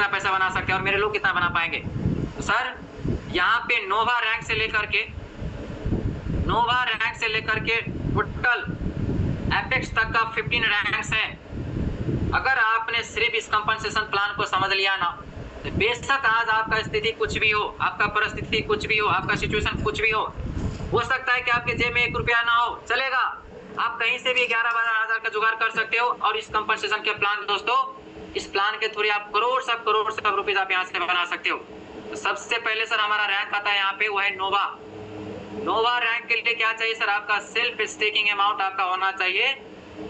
कितना पैसा बना सकते हैं और मेरे लोग कितना बना पाएंगे। तो सर यहाँ पे नोवा रैंक से लेकर के टोटल एपेक्स तक का 15 रैंक्स है। अगर आपने सिर्फ इस कंपनसेशन प्लान को समझ लिया ना, तो बेशक आज आपका स्थिति कुछ भी हो, आपका परिस्थिति कुछ भी हो, आपका सिचुएशन कुछ भी हो सकता है कि आपके जेब में 1 रुपया ना हो, चलेगा, आप कहीं से भी 11-12 हजार का जुगाड़ कर सकते हो। और इस कंपनसेशन के प्लान दोस्तों, इस प्लान के थ्रू आप करोड़ सब रुपीज आप यहाँ से बना सकते हो। तो सबसे पहले सर हमारा रैंक आता है यहाँ पे, वो है नोवा रैंक के लिए क्या चाहिए सर, आपका सेल्फ स्टेकिंग अमाउंट आपका होना चाहिए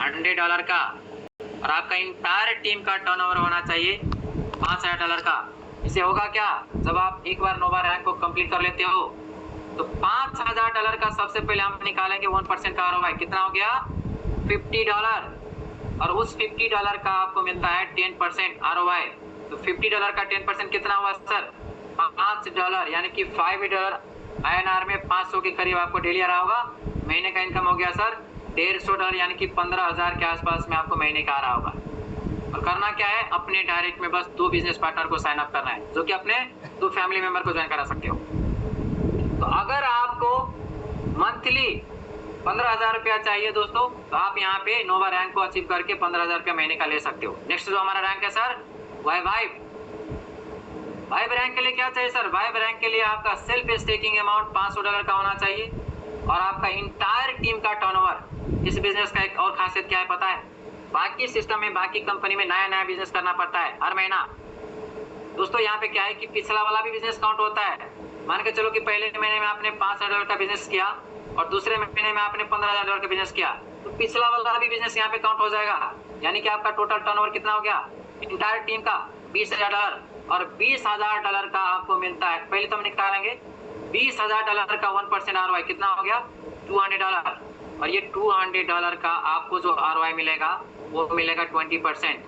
$100 का, और आपका इंटायर टीम का टर्नओवर होना चाहिए $5000 का। इससे होगा क्या, जब आप एक बार नोवा रैंक को कंप्लीट कर लेते हो तो $5000 का सबसे पहले हम निकालेंगे 1% का ROI, कितना हो गया $50, और उस $50 का आपको मिलता है 10% ROI। तो $50 का 10% कितना हुआ सर, $5, यानी कि $5 INR में 500 के करीब आपको डेली आ रहा होगा। महीने का इनकम हो गया सर $150, यानी कि 15,000 के आसपास में आपको महीने का आ रहा होगा। और करना क्या है, अपने डायरेक्ट में बस 2 बिजनेस पार्टनर को साइन अप करना है, जो कि अपने 2 फैमिली मेंबर को ज्वाइन करा सकते हो। तो अगर आपको मंथली 15,000 रुपया चाहिए दोस्तों, तो आप यहाँ पे नोवा रैंक को अचीव करके 15,000 रुपया महीने का ले सकते हो। नेक्स्ट जो हमारा रैंक है सर, वाइब रैंक के लिए क्या चाहिए सर, वाइब रैंक के लिए आपका सेल्फ स्टेकिंग अमाउंट $500 का होना चाहिए, और आपका इंटायर टीम का टर्नओवर। इस बिजनेस का एक और खासियत क्या है पता है, बाकी सिस्टम में, बाकी कंपनी में नया बिजनेस करना पड़ता है हर महीना दोस्तों। यहाँ पे क्या है कि पिछला वाला भी बिजनेस काउंट होता है। मान के चलो कि पहले महीने में आपने $5,000 का बिजनेस किया और दूसरे महीने में आपने $15,000 का बिजनेस किया, तो पिछला वाला भी बिजनेस यहाँ पे काउंट हो जाएगा। यानी कि आपका टोटल टर्नओवर कितना हो गया, इंटायर टीम का $20,000, और $20,000 का आपको मिलता है। पहले तो हम निकालेंगे $20,000 का 1% ROI कितना हो गया $200, और ये $200 का आपको जो ROI मिलेगा वो मिलेगा 20%।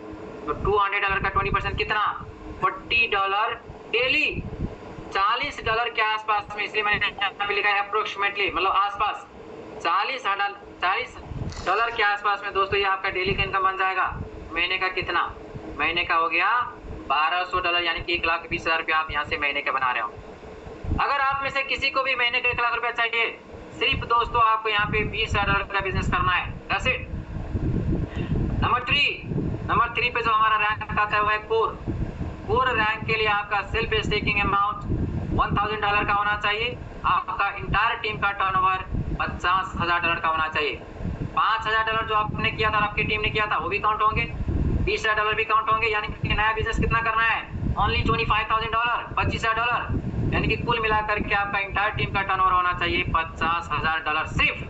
तो $200 का 20% कितना, $40 डेली, $40 के आसपास में, इसलिए मैंने यहाँ पे लिखा है अप्रोक्सीमेटली, मतलब आसपास $40 के आसपास में दोस्तों ये आपका डेली का इनकम बन जाएगा। महीने का कितना, महीने का हो गया $1,200, यानी कि 1,20,000 रुपया आप यहाँ से महीने का बना रहे हो। अगर आप में से किसी को भी महीने का 1,00,000 रुपया चाहिए, सिर्फ दोस्तों आपको यहाँ पे $20,000 का बिजनेस करना है। कैसे, नंबर 3 पे जो हमारा रैंक आता है वो है कोर रैंक के लिए आपका सेल्फ स्टेकिंग अमाउंट $1,000 का होना चाहिए, आपका इंटायर टीम का टर्नओवर $50,000 का होना चाहिए। $5,000 जो आपने किया था, आपकी टीम ने किया था, वो भी काउंट होंगे, $20,000 भी काउंट होंगे, यानी कि नया बिजनेस कितना करना है, ओनली $25,000, $25,000, यानी कि कुल मिलाकर के आपका इंटायर टीम का टर्नओवर होना चाहिए $50,000 सिर्फ।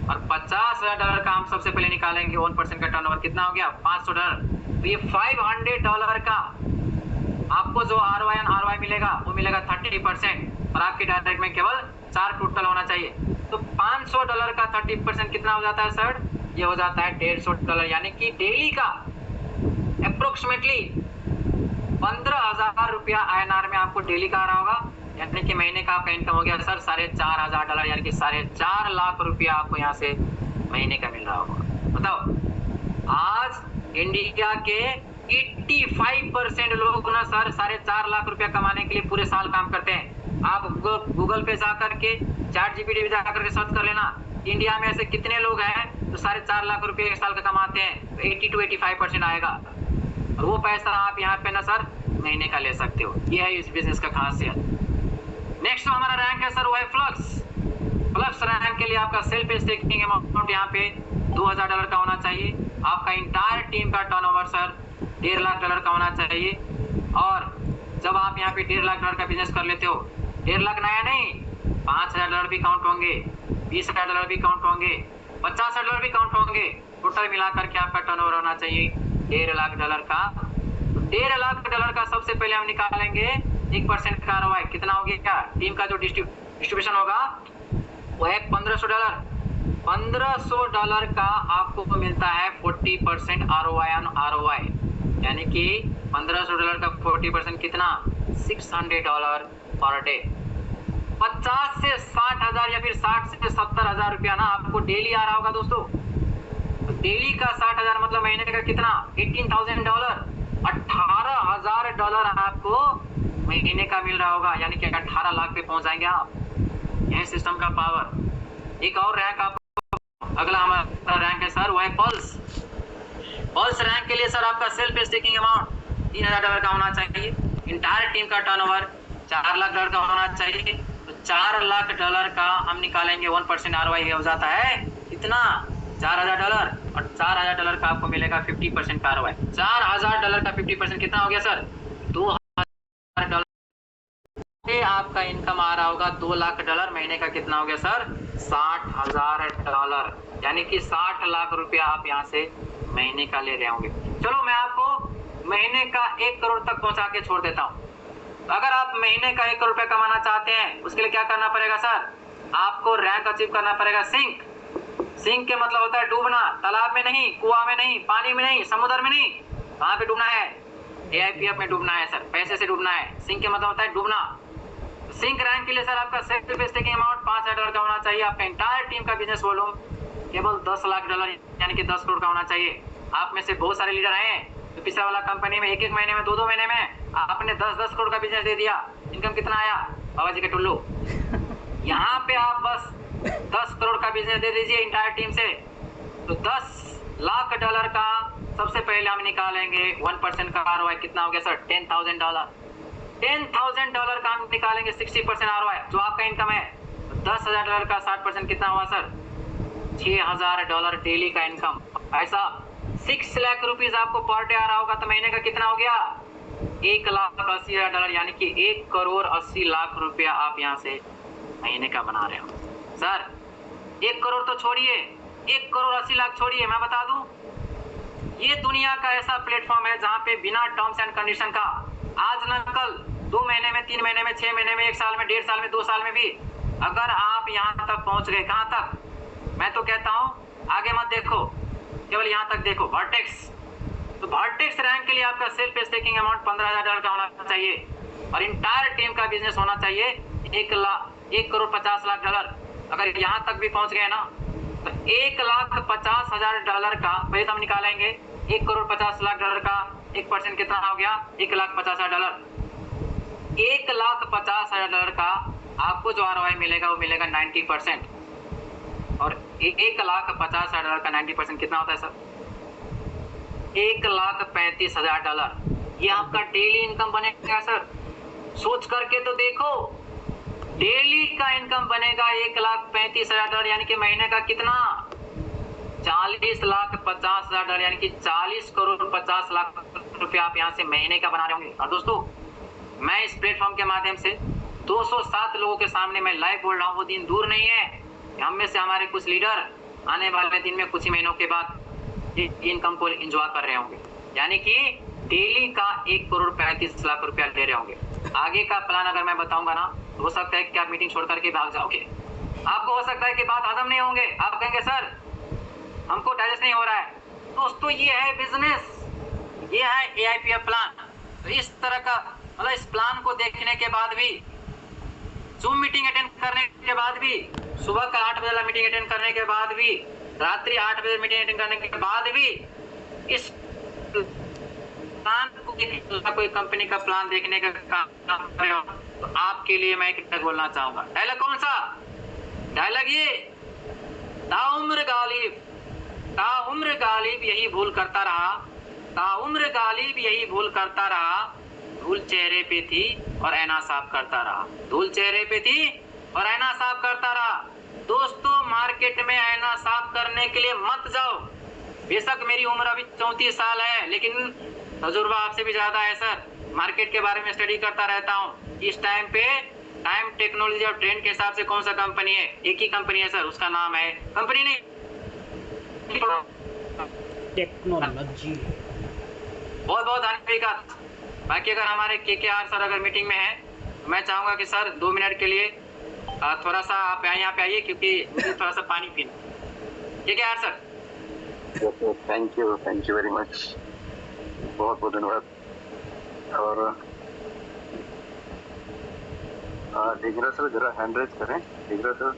और $50,000 का हम सबसे पहले निकालेंगे 1% का टर्नओवर, कितना हो गया $500। तो ये $500 का आपको जो ROI मिलेगा वो मिलेगा 30%, और आपके डायरेक्ट में केवल 4 टोटल होना चाहिए। तो $500 का 30% कितना हो जाता है सर, ये हो जाता है $150, यानी कि डेली का अप्रोक्सीमेटली 15,000 रुपया INR में आपको डेली का आ रहा होगा, यानी कि महीने का आपका इनकम हो गया सर $4,500, यानी कि 4.5 लाख रुपया आपको यहाँ से महीने का मिल रहा होगा। बताओ, आज इंडिया के 85% लोग ना सर 4.5 लाख रुपया कमाने के लिए पूरे साल काम करते हैं। आप गूगल पे जाकर के, ChatGPT पे जाकर के सर्च कर लेना, इंडिया में ऐसे कितने लोग हैं जो 4.5 लाख रुपये एक साल का कमाते हैं, तो 80 to 85% आएगा, और वो पैसा आप यहाँ पे ना सर महीने का ले सकते हो। ये है इस बिजनेस का खासियत। नेक्स्ट जो हमारा रैंक है सर वो है फ्लक्स रैंक के लिए आपका सेल्फ स्टेकिंग अमाउंट यहाँ पे $2,000 का होना चाहिए, आपका इंटायर टीम का टर्नओवर सर $1.5 लाख का होना चाहिए। और जब आप यहाँ पे $1.5 लाख का बिजनेस कर लेते हो, 1.5 लाख नया नहीं, $5,000 भी काउंट होंगे, $20,000 भी काउंट होंगे, $50,000 भी काउंट होंगे, टोटल मिलाकर के आपका टर्नओवर होना चाहिए $1.5 लाख का। तो $1.5 लाख का सबसे पहले हम निकालेंगे 1% का ROI, कितना हो गया, टीम का जो डिस्ट्रीब्यूशन होगा वो है $1,500। $1,500 का आपको मिलता है 40% ROI, यानी कि $1,500 का 40% कितना, $600 पर डे। 50 से 60,000 या फिर 60 से 70,000 रुपया ना आपको डेली आ रहा होगा दोस्तों। तो डेली का 60,000 मतलब महीने का कितना, $18,000, $18,000 आपको महीने का मिल रहा होगा, यानी कि 18 लाख पे पहुंच जाएंगे आप। यह सिस्टम का पावर। एक और रैंक आपको, अगला हमारा रैंक है सर, वो है पल्स। पल्स रैंक के लिए सर आपका सेल्फ स्टेकिंग अमाउंट $3,000 का होना चाहिए। इंटायर टीम का टर्नओवर $4 लाख का होना चाहिए। तो $4 लाख का हम निकालेंगे 1% ROI हो जाता है कितना, $4,000, और $4,000 का आपको मिलेगा 50% का ROI। $4,000 का 50% कितना हो गया सर, $2,000। आपका इनकम आ रहा होगा $2 लाख। महीने का कितना हो गया सर, $60,000, यानी कि 60 लाख रुपया आप यहाँ से महीने का ले रहे होंगे। चलो मैं आपको महीने का 1 करोड़ तक पहुंचा के छोड़ देता हूँ। अगर आप महीने का 1 करोड़ रुपया कमाना चाहते हैं, उसके लिए क्या करना पड़ेगा सर, आपको रैंक अचीव करना पड़ेगा सिंक। सिंक के मतलब होता है डूबना, तालाब में नहीं, कुआं में नहीं, पानी में नहीं, समुद्र में नहीं। कहाँ पे डूबना है, AIPF में डूबना है सर, पैसे से डूबना है। सिंक के मतलब होता है डूबना। सिंक रैंक के लिए सर आपका सेल्फ स्टेकिंग अमाउंट $5,000 का होना चाहिए। आपका इंटायर टीम का बिजनेस वॉल्यूम केवल $10 लाख यानी कि 10 करोड़ का होना चाहिए। आप में से बहुत सारे लीडर हैं तो पिछला वाला कंपनी में 1-1 महीने में, 2-2 महीने में आपने 10-10 करोड़ का बिजनेस दे दिया। इनकम कितना आया बाबा जी के टुल्लू। यहाँ पे आप बस 10 करोड़ का बिजनेस दे दीजिए इंटायर टीम से, तो $10 लाख का सबसे पहले हम निकालेंगे 1% का ROI कितना हो गया सर, $10,000। $10,000 का हम निकालेंगे 60% ROI जो आपका इनकम है। $10,000 का 60% कितना हुआ सर, $6,000 डेली का इनकम। ऐसा 6 लाख रुपीज आपको पर डे आ रहा होगा, तो महीने का कितना हो गया, $1,80,000, यानी कि 1,80,00,000 रुपया आप यहाँ से महीने का बना रहे हो। सर 1 करोड़ तो छोड़िए, 1,80,00,000 छोड़िए, मैं बता दूं ये दुनिया का ऐसा प्लेटफॉर्म है जहाँ पे बिना टर्म्स एंड कंडीशन का आज न कल 2 महीने में, 3 महीने में, 6 महीने में, 1 साल में, 1.5 साल में, 2 साल में भी अगर आप यहाँ तक पहुँच गए, कहाँ तक, मैं तो कहता हूँ आगे मत देखो, केवल यहाँ तक देखो, वर्टेक्स। तो वर्टेक्स रैंक के लिए आपका सेल्फ स्टेकिंग अमाउंट $15,000 का होना चाहिए और इंटायर टीम का बिजनेस होना चाहिए $1,50,00,000। अगर यहाँ तक भी पहुँच गए ना तो $1,50,000 का पहले हम निकालेंगे। $1,50,00,000 का 1% कितना हो गया, $1,50,000। $1,50,000 का आपको जो ROI मिलेगा वो मिलेगा 90%, और $1,50,000 का 90% कितना होता है सर, $1,35,000। ये आपका डेली इनकम बनेगा सर। सोच करके तो देखो, डेली का इनकम बनेगा $1,35,000, यानी कि महीने का कितना, $40,50,000, यानी कि 40,50,00,000 रुपया आप यहाँ से महीने का बना रहे होंगे। और दोस्तों मैं इस प्लेटफॉर्म के माध्यम से 207 लोगों के सामने मैं लाइव बोल रहा हूँ। वो दिन दूर नहीं है, हम में से हमारे कुछ लीडर आने वाले दिन में कुछ ही महीनों के बाद इनकम को एंजॉय कर रहे होंगे, यानी कि डेली का 1,35,00,000 रुपया ले रहे होंगे। आगे का प्लान अगर मैं बताऊंगा ना, हो सकता है कि आप मीटिंग छोड़ करके भाग जाओगे। आपको हो सकता है कि बात हजम नहीं होंगे, आप कहेंगे सर हमको डाइजेस्ट नहीं हो रहा है। दोस्तों ये है बिजनेस, ये है AIPF प्लान। तो इस तरह का मतलब इस प्लान को देखने के बाद भी, जूम मीटिंग अटेंड करने के बाद भी, सुबह का 8 बजे मीटिंग अटेंड करने के बाद भी, रात्रि 8 बजे मीटिंग अटेंड करने के बाद भी इस प्लान को, कोई कंपनी का प्लान देखने का काम कर रहे हो, तो आपके लिए मैं एक बोलना चाहूंगा। डायलॉग कौन सा, डायलॉग ये, ताउम्र गालिब, ताउम्र गालिब यही भूल करता रहा, ताउम्र गालिब यही भूल करता रहा, धूल चेहरे पे थी और ऐना साफ करता रहा, धूल चेहरे पे थी और ऐना साफ करता रहा। दोस्तों मार्केट में ऐना साफ करने के लिए मत जाओ। बेशक मेरी उम्र अभी 34 साल है, लेकिन तजुर्बा आपसे भी ज्यादा है सर। मार्केट के बारे में स्टडी करता रहता हूँ। इस टाइम पे टाइम, टेक्नोलॉजी और ट्रेंड के हिसाब से कौन सा कंपनी है, एक ही कंपनी है सर, उसका नाम है, कंपनी नहीं टेक्नोलॉजी। बहुत बहुत धन्यवाद। बाकी अगर हमारे KKR सर अगर मीटिंग में है, मैं चाहूंगा कि सर 2 मिनट के लिए थोड़ा सा आप यहाँ पे आइए, क्योंकि मुझे थोड़ा सा पानी पीना। KKR sir. Thank you very much, बहुत बहुत धन्यवाद। और डिग्रा सर जरा हैंड रेज करें, डिग्रा सर।